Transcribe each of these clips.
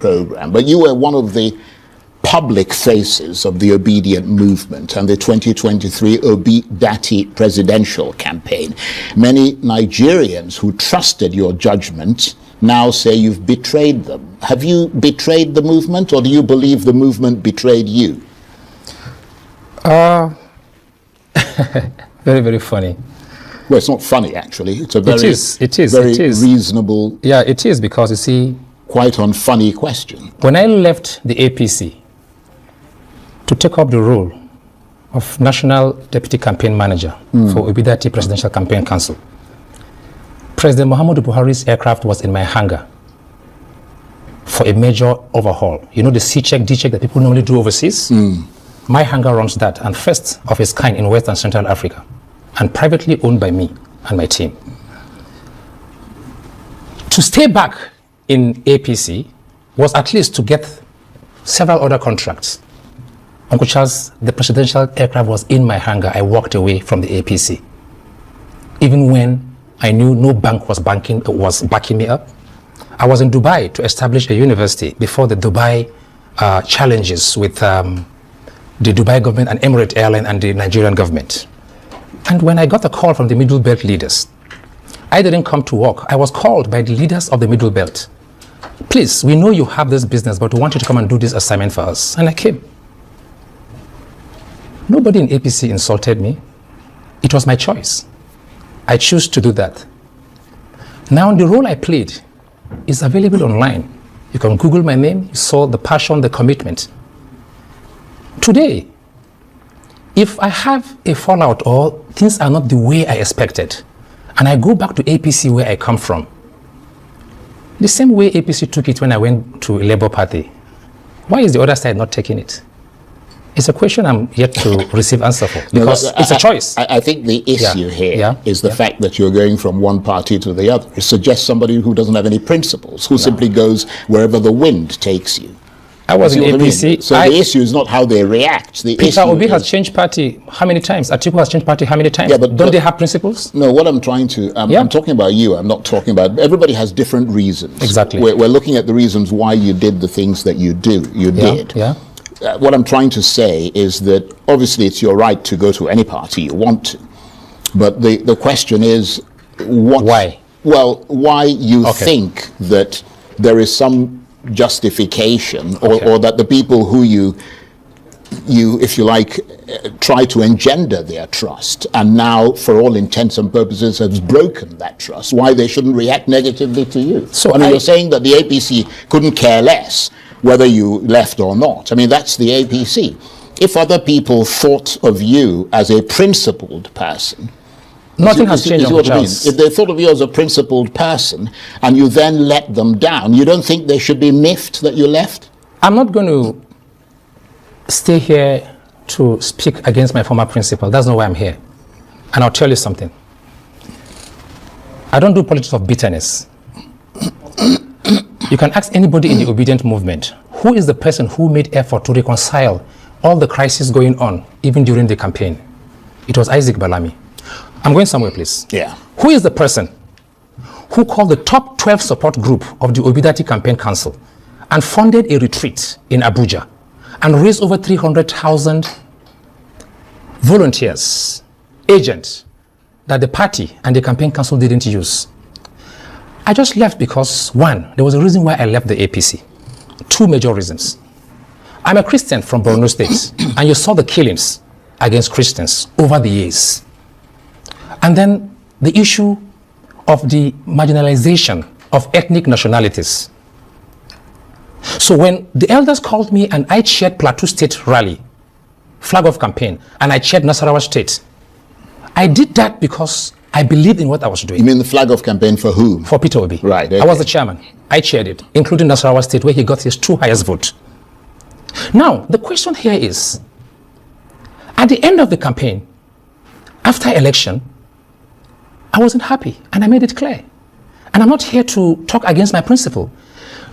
program, but you were one of the public faces of the Obidient Movement and the 2023 Obidati presidential campaign. Many Nigerians who trusted your judgment now say you've betrayed them. Have you betrayed the movement, or do you believe the movement betrayed you? Very, very funny. Well, it's not funny, actually. It's a very, it is reasonable... Yeah, it is, because you see... Quite unfunny question. When I left the APC to take up the role of National Deputy Campaign Manager for Obidient Presidential Campaign Council, President Muhammadu Buhari's aircraft was in my hangar for a major overhaul. You know the C-check, D-check that people normally do overseas? My hangar runs that, and first of its kind in West and Central Africa, and privately owned by me and my team. To stay back in APC was at least to get several other contracts. Uncle Charles, the presidential aircraft was in my hangar. I walked away from the APC. Even when I knew no bank was backing me up. I was in Dubai to establish a university before the Dubai challenges with the Dubai government and Emirates Airline and the Nigerian government. And when I got a call from the Middle Belt leaders, I didn't come to work. I was called by the leaders of the Middle Belt. Please, we know you have this business, but we want you to come and do this assignment for us. And I came. Nobody in APC insulted me. It was my choice. I choose to do that. Now, the role I played is available online. You can Google my name. You saw the passion, the commitment. Today, if I have a fallout or things are not the way I expected, and I go back to APC where I come from, the same way APC took it when I went to a Labour Party, why is the other side not taking it? It's a question I'm yet to receive answer for, because it's a choice. I think the issue here is the fact that you're going from one party to the other. It suggests somebody who doesn't have any principles, who simply goes wherever the wind takes you. I was in APC. I mean? So the issue is not how they react. The Peter Obi has changed party how many times? Atiku has changed party how many times? Yeah, but don't they have principles? No, what I'm trying to... I'm talking about you. I'm not talking about... Everybody has different reasons. Exactly. We're looking at the reasons why you did the things that you did. Yeah. What I'm trying to say is that obviously it's your right to go to any party you want to. But the question is... Why? Well, why you think that there is some justification or that the people who you if you like try to engender their trust and now for all intents and purposes has broken that trust, why they shouldn't react negatively to you. So I mean, you're saying that the APC couldn't care less whether you left or not. I mean, that's the APC. If other people thought of you as a principled person, nothing has changed. If they thought of you as a principled person and you then let them down, you don't think they should be miffed that you left? I'm not going to stay here to speak against my former principal. That's not why I'm here. And I'll tell you something. I don't do politics of bitterness. You can ask anybody in the Obidient Movement, who is the person who made effort to reconcile all the crises going on, even during the campaign? It was Isaac Balami. I'm going somewhere, please. Yeah. Who is the person who called the top 12 support group of the Obidient Campaign Council and funded a retreat in Abuja and raised over 300,000 volunteers, agents, that the party and the campaign council didn't use? I just left because, one, there was a reason why I left the APC. Two major reasons. I'm a Christian from Borno State, and you saw the killings against Christians over the years. And then the issue of the marginalization of ethnic nationalities. So when the elders called me and I chaired Plateau State rally, flag of campaign, and I chaired Nasarawa State, I did that because I believed in what I was doing. You mean the flag of campaign for whom? For Peter Obi. Right. Okay. I was the chairman. I chaired it, including Nasarawa State, where he got his 2 highest votes. Now, the question here is, at the end of the campaign, after election, I wasn't happy, and I made it clear. And I'm not here to talk against my principle.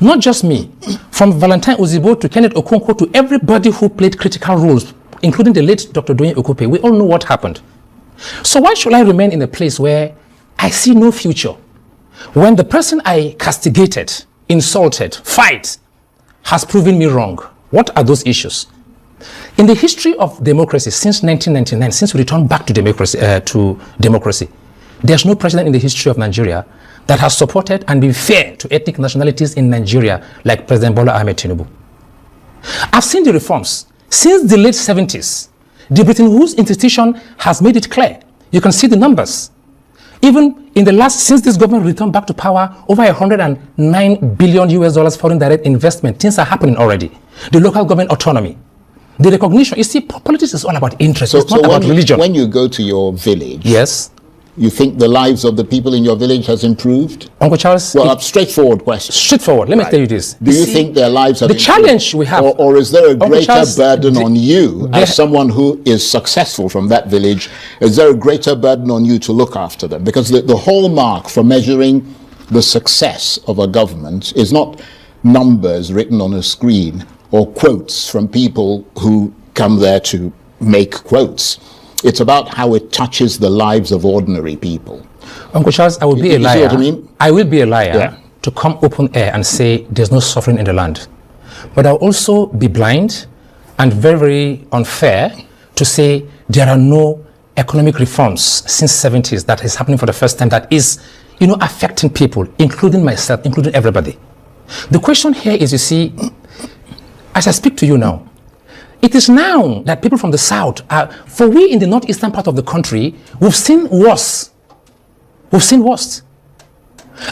Not just me. From Valentine Ozibo to Kenneth Okonkwo to everybody who played critical roles, including the late Dr. Doyin Okupe, we all know what happened. So why should I remain in a place where I see no future? When the person I castigated, insulted, fight, has proven me wrong. What are those issues? In the history of democracy since 1999, since we returned back to democracy, there's no president in the history of Nigeria that has supported and been fair to ethnic nationalities in Nigeria like President Bola Ahmed Tinubu. I've seen the reforms. Since the late 70s, the Bretton Woods institution has made it clear. You can see the numbers. Even in the last, since this government returned back to power, over $109 billion US foreign direct investment, things are happening already. The local government autonomy, the recognition. You see, politics is all about interest. It's not about religion. When you go to your village, yes, you think the lives of the people in your village has improved? Uncle Charles? Well, a straightforward question. Straightforward. Let me tell you this. Do you think their lives have improved? The challenge we have... Or is there a greater burden on you as someone who is successful from that village? Is there a greater burden on you to look after them? Because the hallmark for measuring the success of a government is not numbers written on a screen or quotes from people who come there to make quotes. It's about how it touches the lives of ordinary people. Uncle Charles, I will be a liar. See what I mean? I will be a liar to come open air and say there's no suffering in the land. But I'll also be blind and very, very unfair to say there are no economic reforms since 70s that is happening for the first time that is, affecting people, including myself, including everybody. The question here is, you see, as I speak to you now, it is now that people from the south for we in the northeastern part of the country, we've seen worse. We've seen worse.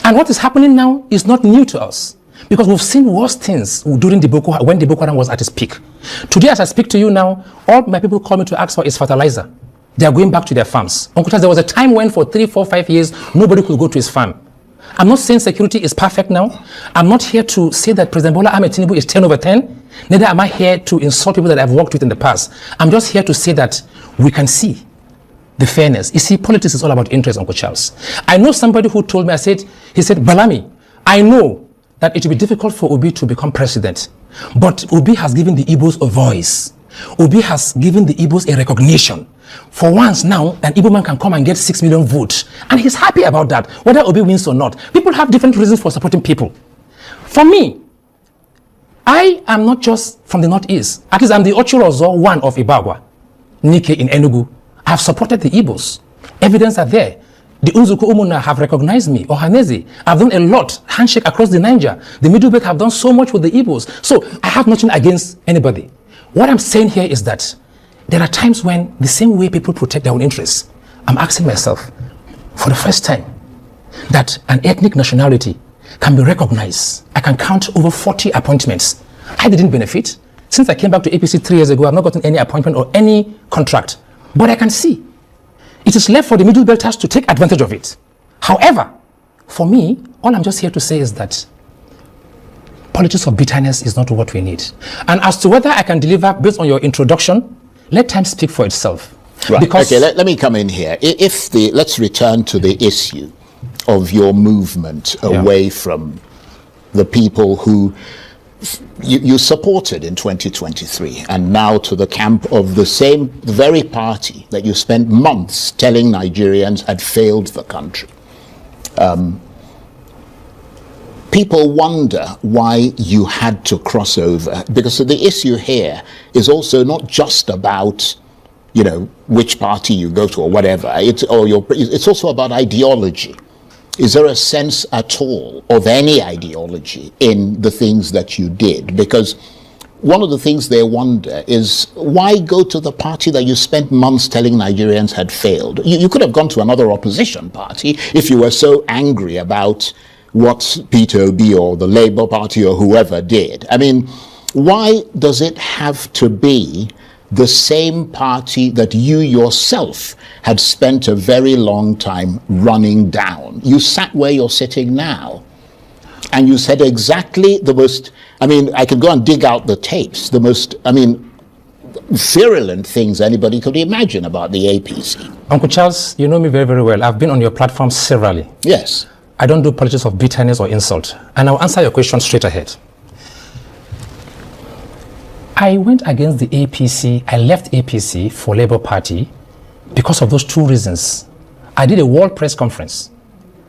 And what is happening now is not new to us because we've seen worse things when the Boko Haram was at its peak. Today, as I speak to you now, all my people call me to ask for is fertilizer. They are going back to their farms. Uncle Charles, there was a time when for 3, 4, 5 years, nobody could go to his farm. I'm not saying security is perfect now. I'm not here to say that President Bola Ahmed Tinubu is 10 over 10. Neither am I here to insult people that I've worked with in the past. I'm just here to say that we can see the fairness. You see, politics is all about interest, Uncle Charles. I know somebody who told me, he said, Balami, I know that it will be difficult for Obi to become president, but Obi has given the Igbos a voice. Obi has given the Igbos a recognition. For once now, an Igbo man can come and get 6 million votes. And he's happy about that, whether Obi wins or not. People have different reasons for supporting people. For me, I am not just from the Northeast. At least I'm the Ochurozo one of Ibagwa, Nike in Enugu. I have supported the Igbos. Evidence are there. The Unzuku Umuna have recognized me, Ohaneze. I've done a lot, handshake across the Niger. The Middle Belt have done so much with the Igbos. So I have nothing against anybody. What I'm saying here is that there are times when the same way people protect their own interests, I'm asking myself, for the first time, that an ethnic nationality can be recognized. I can count over 40 appointments. I didn't benefit. Since I came back to APC 3 years ago, I've not gotten any appointment or any contract. But I can see. It is left for the Middle Belters to take advantage of it. However, for me, all I'm just here to say is that politics of bitterness is not what we need. And as to whether I can deliver based on your introduction, let time speak for itself. Right. Because okay, let me come in here. Let's return to the issue of your movement away from the people who you supported in 2023 and now to the camp of the very party that you spent months telling Nigerians had failed the country. People wonder why you had to cross over, because the issue here is also not just about, which party you go to or whatever. It's also about ideology. Is there a sense at all of any ideology in the things that you did? Because one of the things they wonder is, why go to the party that you spent months telling Nigerians had failed? You could have gone to another opposition party if you were so angry about what Peter Obi or the Labour Party or whoever did. I mean, why does it have to be the same party that you yourself had spent a very long time running down? You sat where you're sitting now, and you said exactly the most, I could go and dig out the tapes, the most, virulent things anybody could imagine about the APC. Uncle Charles, you know me very, very well. I've been on your platform severally. Yes. I don't do politics of bitterness or insult. And I'll answer your question straight ahead. I went against the APC. I left APC for Labour Party because of those two reasons. I did a world press conference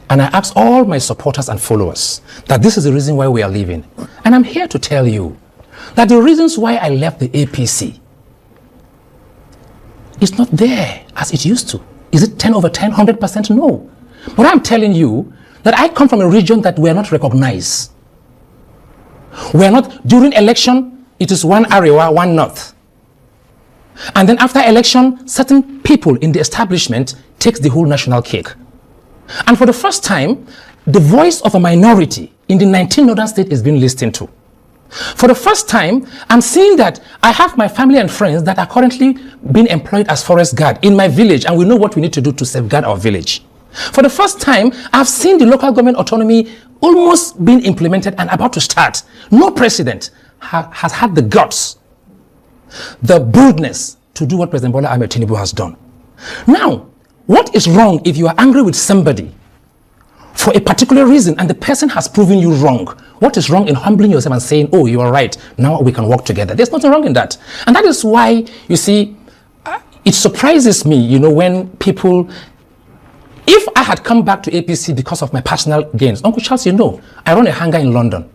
and I asked all my supporters and followers that this is the reason why we are leaving. And I'm here to tell you that the reasons why I left the APC is not there as it used to. Is it 10 over 10, 100%? No. But I'm telling you that I come from a region that we are not recognized. We are not, during election, it is one Arewa, one North. And then after election, certain people in the establishment takes the whole national cake. And for the first time, the voice of a minority in the 19 northern states is being listened to. For the first time, I'm seeing that I have my family and friends that are currently being employed as forest guard in my village, and we know what we need to do to safeguard our village. For the first time, I've seen the local government autonomy almost being implemented and about to start. No president has had the guts, the boldness to do what President Bola Ahmed Tinubu has done. Now, what is wrong if you are angry with somebody for a particular reason and the person has proven you wrong? What is wrong in humbling yourself and saying, oh, you are right, now we can work together? There's nothing wrong in that. And that is why, you see, it surprises me, you know, when people, if I had come back to APC because of my personal gains, Uncle Charles, you know, I run a hangar in London.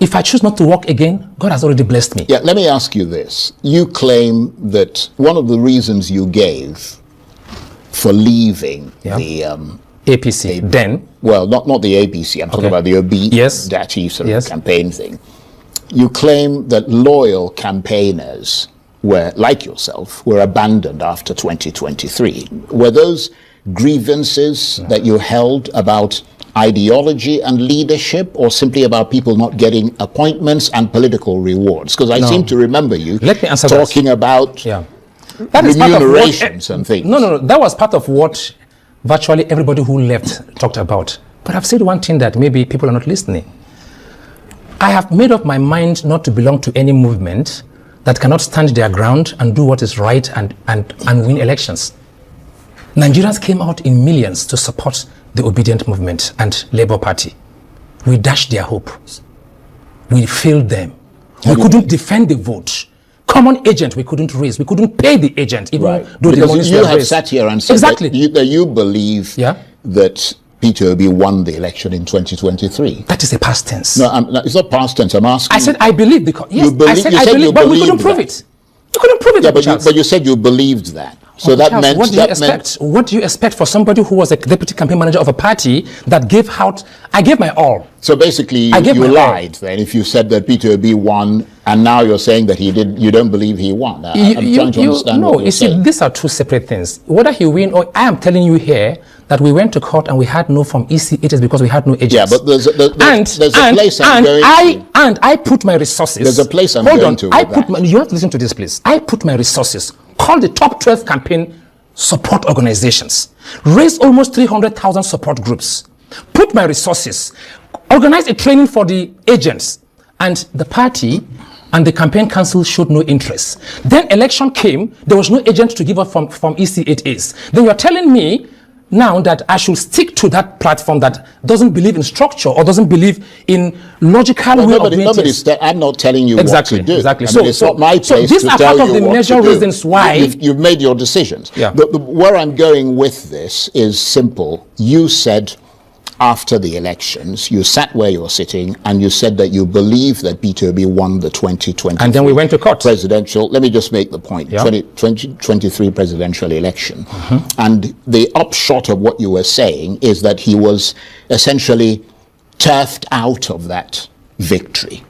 If I choose not to work again, God has already blessed me. Yeah, let me ask you this. You claim that one of the reasons you gave for leaving the APC then, well, not the APC, I'm talking about the Obidients sort of campaign thing. You claim that loyal campaigners were, like yourself, were abandoned after 2023. Were those grievances that you held about ideology and leadership, or simply about people not getting appointments and political rewards? Because I seem to remember you talking about remunerations and things. No, that was part of what virtually everybody who left talked about. But I've said one thing that maybe people are not listening. I have made up my mind not to belong to any movement that cannot stand their ground and do what is right and win elections. Nigerians came out in millions to support the Obidient Movement and Labour Party. We dashed their hopes. We failed them. We couldn't defend the vote. Common agent we couldn't raise. We couldn't pay the agent, even though the money you have sat here and said exactly that you believe that Peter Obi won the election in 2023. That is a past tense. No, it's not past tense. I'm asking. I said I believe because I said I believe, but we couldn't prove it. You couldn't prove it. Yeah, but you said you believed that. So that meant what do you expect for somebody who was a deputy campaign manager of a party that gave out? I gave my all. So basically, you lied then if you said that Peter Obi won, and now you're saying that he did. You don't believe he won. I'm trying to understand. No, you see, these are two separate things. Whether he win or I am telling you here that we went to court and we had no from EC. It is because we had no agents. Yeah, but there's a place I'm going to. And I put my resources. There's a place I'm going to. You have to listen to this, please. I put my resources. Call the top 12 campaign support organizations, raise almost 300,000 support groups, put my resources, organize a training for the agents, and the party and the campaign council showed no interest. Then election came, there was no agent to give up from EC8As. Then you're telling me now that I should stick to that platform that doesn't believe in structure or doesn't believe in logical way of doing things. I'm not telling you what to do. Exactly. I mean, it's not my place these to are tell part of you the what major to do. reasons why you've made your decisions. Yeah. Where I'm going with this is simple. You said after the elections, you sat where you're sitting and you said that you believe that Peter Obi won the 2020 and then we went to court. Presidential. Let me just make the point. 2023 presidential election. And the upshot of what you were saying is that he was essentially turfed out of that victory,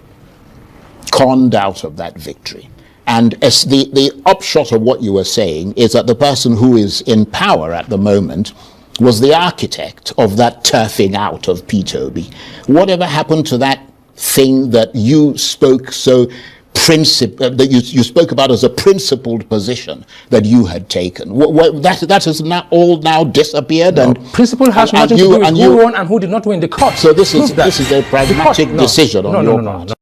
conned out of that victory. And as the upshot of what you were saying is that the person who is in power at the moment was the architect of that turfing out of Peter Obi. Whatever happened to that thing that you spoke so that you spoke about as a principled position that you had taken? That has now disappeared. No, and principle has nothing to do with who won and who did not win the court. So this is a pragmatic decision on your part.